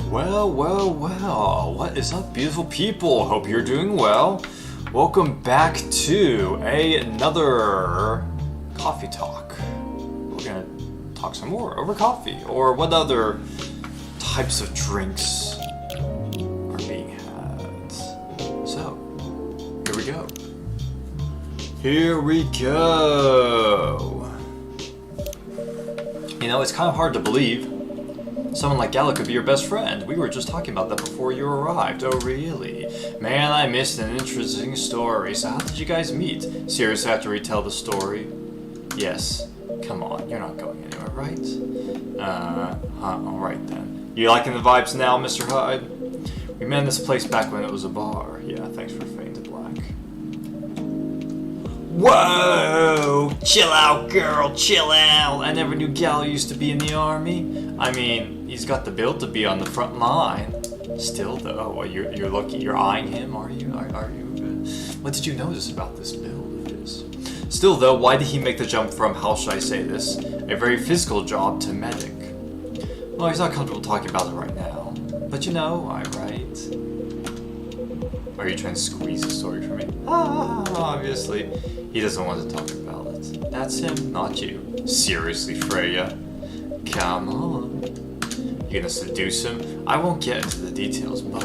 Well, well, well, what is up, beautiful people? Hope you're doing well. Welcome back to another coffee talk. We're gonna talk some more over coffee, or what other types of drinks are being had. So, here we go. Here we go. You know, it's kind of hard to believe someone like Gala could be your best friend. We were just talking about that before you arrived. Oh, really? Man, I missed an interesting story. So how did you guys meet? Seriously, I have to retell the story? Yes. Come on, you're not going anywhere, right? Alright then. You liking the vibes now, Mr. Hyde? We met in this place back when it was a bar. Yeah, thanks for fading to black. Whoa! Chill out, girl, chill out! I never knew Gala used to be in the army. I mean, he's got the build to be on the front line. Still, though, well, you're eyeing him, are you? Are you? What did you notice about this build of his? Still, though, why did he make the jump from, how should I say this, a very physical job to medic? Well, he's not comfortable talking about it right now. But you know, I'm right. Are you trying to squeeze the story from me? Obviously, he doesn't want to talk about it. That's him, not you. Seriously, Freya. Come on. You gonna seduce him? I won't get into the details, but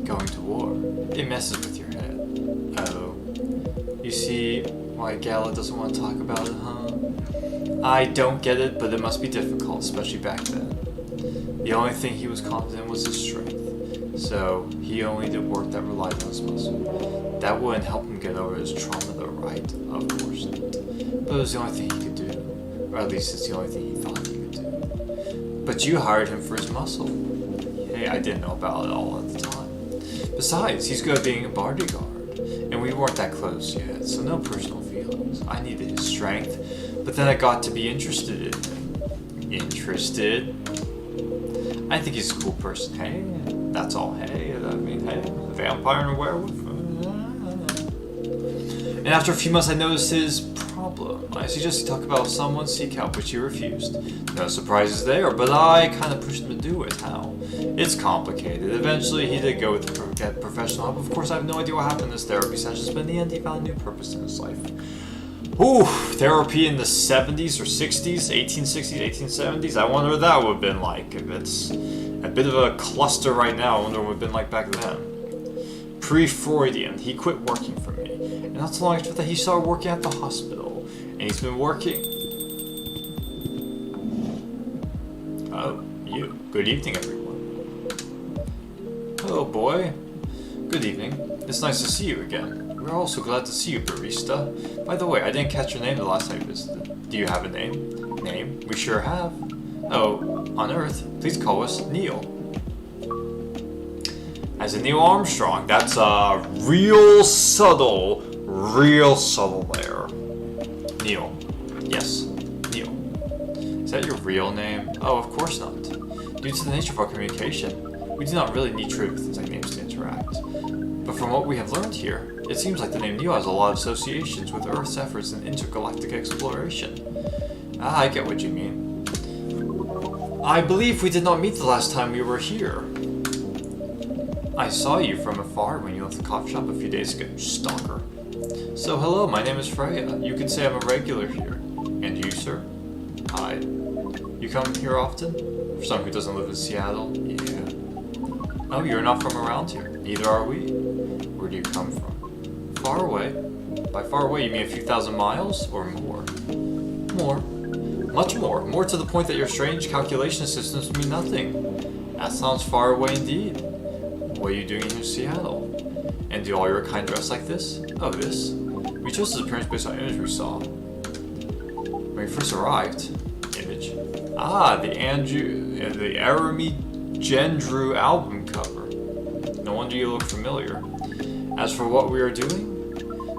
going to war, it messes with your head. Oh. You see why Gala doesn't want to talk about it, huh? I don't get it, but it must be difficult, especially back then. The only thing he was confident in was his strength. So, he only did work that relied on his muscle. That wouldn't help him get over his trauma, though, right? Of course not. But it was the only thing he could do. Or at least it's the only thing he thought he could do. But you hired him for his muscle. Hey, I didn't know about it all at the time. Besides, he's good at being a bodyguard. And we weren't that close yet, so no personal feelings. I needed his strength, but then I got to be interested in him. Interested? I think he's a cool person. Hey, that's all. Hey, I mean, hey, a vampire and a werewolf. And after a few months, I noticed his problem. I suggested he talk about someone seek help, which he refused. No surprises there, but I kind of pushed him to do it. How? It's complicated. Eventually, he did go with get professional help. Of course, I have no idea what happened in this therapy sessions, but in the end, he found a new purpose in his life. Ooh, therapy in the 70s or 60s, 1860s, 1870s. I wonder what that would have been like. If it's a bit of a cluster right now, I wonder what it would have been like back then. Pre-Freudian, he quit working for me. And not so long after that, he started working at the hospital. And he's been working... Oh, you. Good evening, everyone. Hello, boy. Good evening. It's nice to see you again. We're also glad to see you, barista. By the way, I didn't catch your name the last time you visited. Do you have a name? Name? We sure have. Oh, on Earth, please call us Neil. As in Neil Armstrong. That's real subtle there. Neil. Yes, Neil. Is that your real name? Oh, of course not. Due to the nature of our communication, we do not really need truth and like names to interact. But from what we have learned here, it seems like the name Neil has a lot of associations with Earth's efforts in intergalactic exploration. Ah, I get what you mean. I believe we did not meet the last time we were here. I saw you from afar when you left the coffee shop a few days ago, stalker. So hello, my name is Freya. You could say I'm a regular here. And you, sir? Hi. You come here often? For someone who doesn't live in Seattle? Yeah. Oh, you're not from around here. Neither are we. Where do you come from? Far away. By far away, you mean a few thousand miles? Or more? More. Much more. More to the point that your strange calculation systems mean nothing. That sounds far away indeed. What are you doing in Seattle? And do all your kind dress like this? Oh, this? We chose this appearance based on image we saw. When we first arrived. Image. Ah, the Arami Gendru album cover. No wonder you look familiar. As for what we are doing,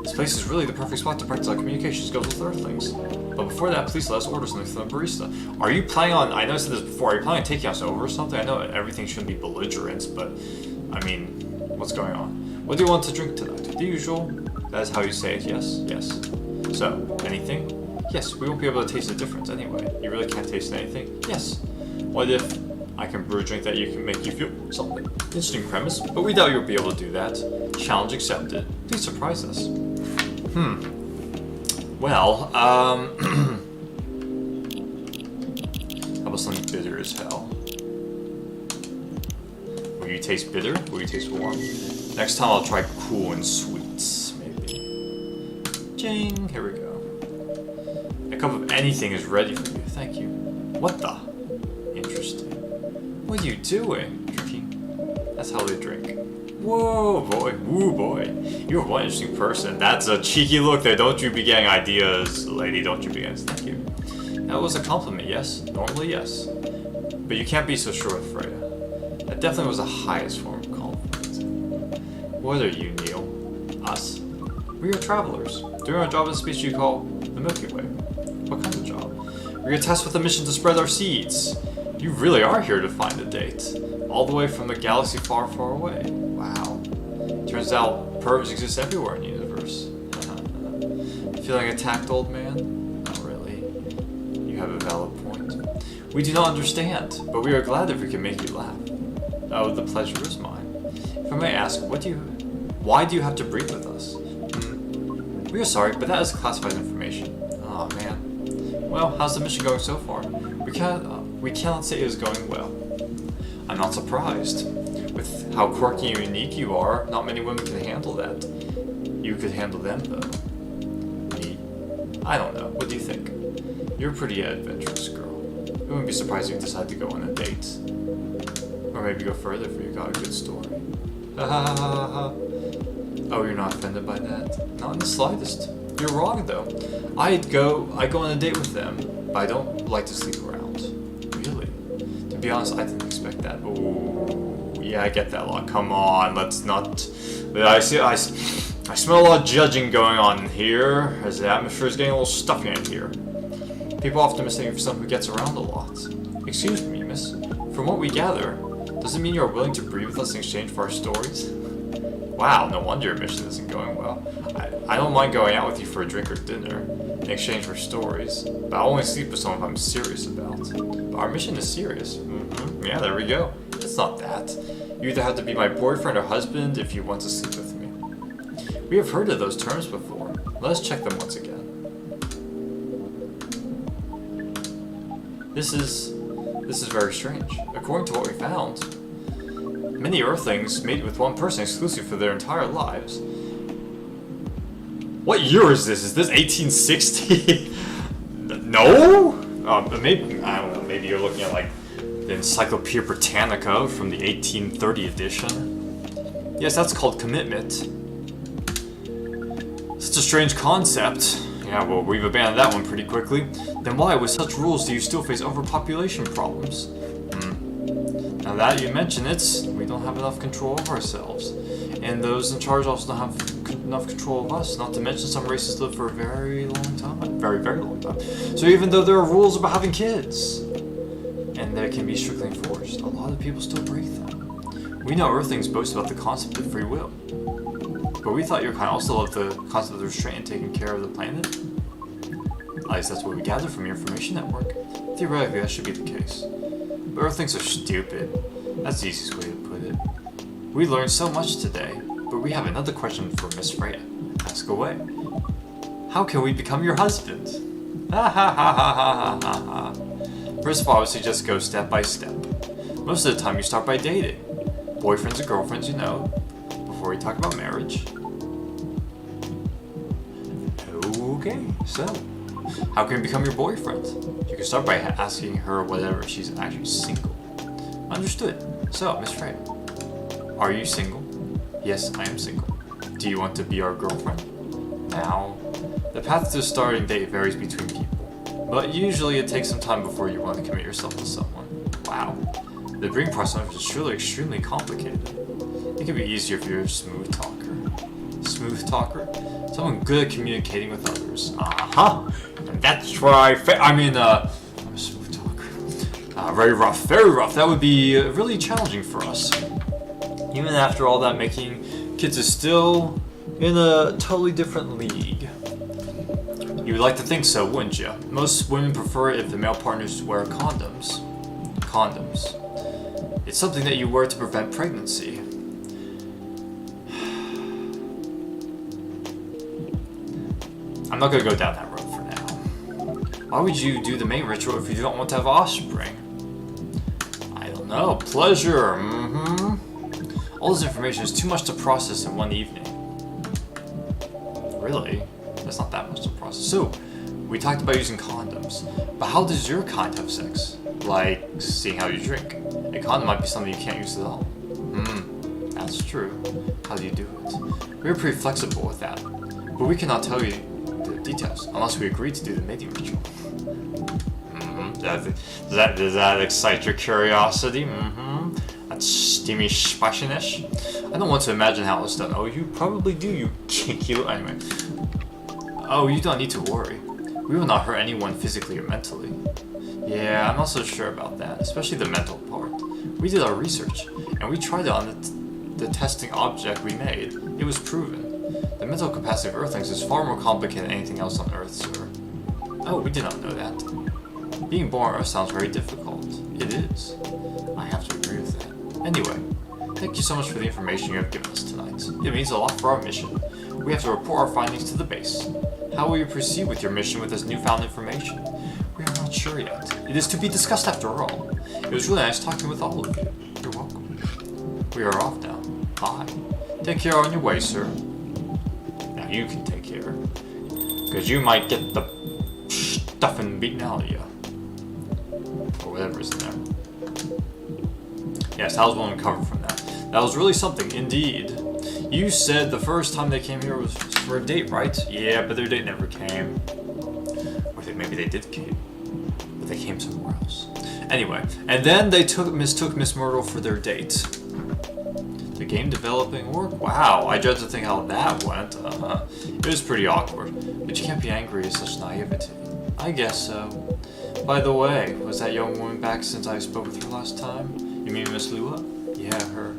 this place is really the perfect spot to practice our communication skills with Earthlings. But before that, please let us order something from the barista. Are you planning on, I know I said this before, are you planning on taking us over or something? I know everything shouldn't be belligerent, but, I mean, what's going on? What do you want to drink tonight? The usual? That is how you say it, yes? Yes. So, anything? Yes, we won't be able to taste the difference anyway. You really can't taste anything? Yes. What if I can brew a drink that you can make you feel something. Interesting premise, but we doubt you'll be able to do that. Challenge accepted. Please surprise us. Well, how about something bitter as hell? Will you taste bitter? Will you taste warm? Next time I'll try cool and sweets, maybe. Jing, here we go. A cup of anything is ready for you, thank you. What the? Interesting. What are you doing? Drinking. That's how they drink. Whoa, boy. Woo, boy. You're one interesting person. That's a cheeky look there. Don't you be getting ideas, lady. Don't you be getting... Thank you. That was a compliment, yes? Normally, yes. But you can't be so sure with Freya. That definitely was the highest form of compliment. What are you, Neil? Us? We are travelers. Doing our job in a species you call the Milky Way. What kind of job? We're tasked with a mission to spread our seeds. You really are here to find a date. All the way from a galaxy far, far away. Wow. Turns out pervs exist everywhere in the universe. Feeling attacked, old man? Not really. You have a valid point. We do not understand, but we are glad if we can make you laugh. Oh, the pleasure is mine. If I may ask, why do you have to breed with us? We are sorry, but that is classified information. Oh man. Well, how's the mission going so far? We cannot say it is going well. I'm not surprised. With how quirky and unique you are, not many women can handle that. You could handle them, though. Me? I don't know. What do you think? You're a pretty adventurous girl. I wouldn't be surprised if you decide to go on a date. Or maybe go further if you got a good story. Ha ha ha ha ha. Oh, you're not offended by that? Not in the slightest. You're wrong, though. I go on a date with them, but I don't like to sleep around. Really? To be honest, I didn't expect that. Ooh, yeah, I get that a lot. Come on, let's not... I smell a lot of judging going on here, as the atmosphere is getting a little stuffy in here. People often mistake me for someone who gets around a lot. Excuse me, miss. From what we gather, does it mean you are willing to breed with us in exchange for our stories? Wow, no wonder your mission isn't going well. I don't mind going out with you for a drink or dinner in exchange for stories, but I'll only sleep with someone I'm serious about. But our mission is serious. Yeah, there we go. It's not that. You either have to be my boyfriend or husband if you want to sleep with me. We have heard of those terms before. Let us check them once again. This is very strange. According to what we found, many Earthlings mate with one person exclusively for their entire lives. What year is this? Is this 1860? No? Maybe, I don't know, maybe you're looking at like the Encyclopedia Britannica from the 1830 edition. Yes, that's called commitment. Such a strange concept. Yeah, well, we've abandoned that one pretty quickly. Then why, with such rules, do you still face overpopulation problems? Now that you mention it, we don't have enough control of ourselves. And those in charge also don't have enough control of us, not to mention some races live for a very long time. Very, very long time. So even though there are rules about having kids, and they can be strictly enforced, a lot of people still break them. We know Earthlings boast about the concept of free will. But we thought your kind also loved the concept of restraint and taking care of the planet. At least that's what we gathered from your information network. Theoretically, that should be the case. But Earthlings are stupid. That's the easiest way to put it. We learned so much today, but we have another question for Miss Freya. Ask away. How can we become your husband? Ha ha ha ha ha ha ha. First of all, I would suggest go step by step. Most of the time, you start by dating. Boyfriends and girlfriends, you know, before we talk about marriage. Okay, so, how can we become your boyfriend? You can start by asking her whether she's actually single. Understood. So, Miss Freya, are you single? Yes, I am single. Do you want to be our girlfriend? Now, the path to a starting date varies between people, but usually it takes some time before you want to commit yourself to someone. Wow. The breeding process is surely extremely complicated. It can be easier if you're a smooth talker. Smooth talker? Someone good at communicating with others. And that's why I'm a smooth talker. Very rough, very rough. That would be really challenging for us. Even after all that, making kids is still in a totally different league. You would like to think so, wouldn't you? Most women prefer it if the male partners wear condoms. It's something that you wear to prevent pregnancy. I'm not gonna go down that road for now. Why would you do the main ritual if you don't want to have offspring? I don't know. Pleasure. All this information is too much to process in one evening. Really? That's not that much to process. So, we talked about using condoms. But how does your kind have sex? Like, seeing how you drink. A condom might be something you can't use at all. That's true. How do you do it? We're pretty flexible with that. But we cannot tell you the details unless we agree to do the mating ritual. Does that excite your curiosity? That's steamy spiciness. I don't want to imagine how it's done. Oh, you probably do, you kinky little... Anyway. Oh, you don't need to worry. We will not hurt anyone physically or mentally. Yeah, I'm not so sure about that, especially the mental part. We did our research, and we tried it on the testing object we made. It was proven. The mental capacity of Earthlings is far more complicated than anything else on Earth, sir. Oh, we did not know that. Being born on Earth sounds very difficult. It is. I have to agree with that. Anyway, thank you so much for the information you have given us tonight. It means a lot for our mission. We have to report our findings to the base. How will you proceed with your mission with this newfound information? We are not sure yet. It is to be discussed after all. It was really nice talking with all of you. You're welcome. We are off now. Bye. Take care on your way, sir. Now you can take care. Because you might get the stuffing beaten out of you. Or whatever is in there. Yes, I was willing to recover from that. That was really something, indeed. You said the first time they came here was for a date, right? Yeah, but their date never came. Or maybe they did came. But they came somewhere else. Anyway, and then they mistook Miss Myrtle for their date. The game developing work? Wow, I dread to think how that went. It was pretty awkward. But you can't be angry at such naivety. I guess so. By the way, was that young woman back since I spoke with her last time? You mean Miss Lua? Yeah, her.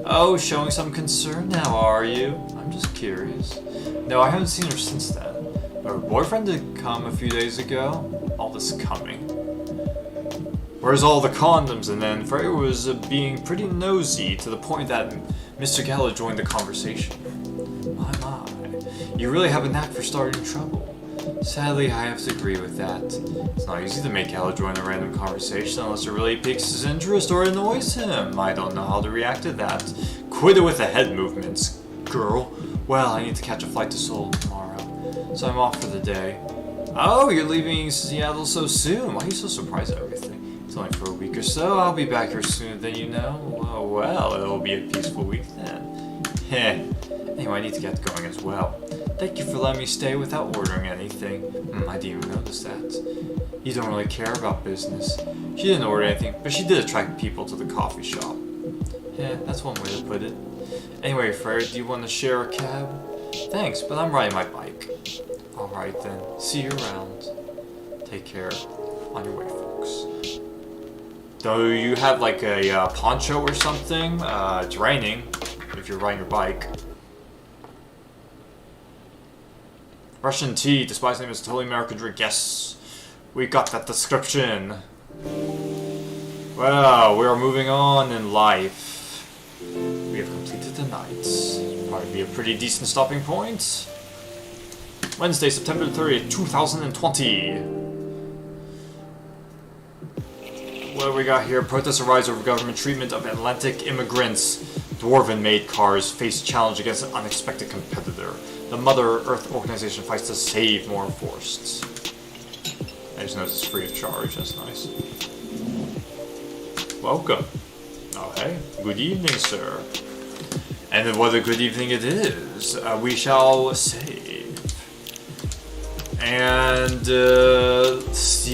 Oh, showing some concern now, are you? I'm just curious. No, I haven't seen her since then. Her boyfriend did come a few days ago. All this coming. Where's all the condoms? And then Freya was being pretty nosy to the point that Mr. Gallo joined the conversation. My. You really have a knack for starting trouble. Sadly, I have to agree with that. It's not easy to make Gallo join a random conversation unless it really piques his interest or annoys him. I don't know how to react to that. Quit it with the head movements, girl. Well, I need to catch a flight to Seoul tomorrow, so I'm off for the day. Oh, you're leaving Seattle so soon. Why are you so surprised at everything? It's only for a week or so. I'll be back here sooner than you know. Oh, well, it'll be a peaceful week then. Heh. Anyway, I need to get going as well. Thank you for letting me stay without ordering anything. I didn't even notice that. You don't really care about business. She didn't order anything, but she did attract people to the coffee shop. Yeah, that's one way to put it. Anyway, Freya, do you want to share a cab? Thanks, but I'm riding my bike. Alright then, see you around. Take care. On your way, folks. Do you have like a poncho or something? It's raining if you're riding your bike. Russian tea, despised name is totally American drink. Yes, we got that description. Well, we are moving on in life. We have completed the night. Probably be a pretty decent stopping point. Wednesday, September 30th, 2020. What do we got here? Protests arise over government treatment of Atlantic immigrants. Dwarven-made cars face challenge against an unexpected competitor. The Mother Earth organization fights to save more forests. I just noticed it's free of charge. That's nice. Welcome. Oh, hey. Good evening, sir. And what a good evening it is. We shall save. And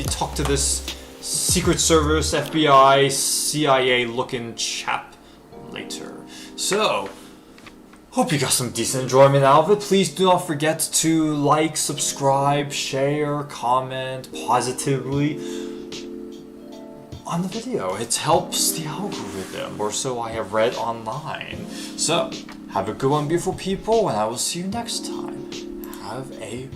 talk to this Secret Service, FBI, CIA-looking chap later. So, hope you got some decent enjoyment out of it. Please do not forget to like, subscribe, share, comment positively on the video. It helps the algorithm, or so I have read online. So, have a good one, beautiful people, and I will see you next time. Have a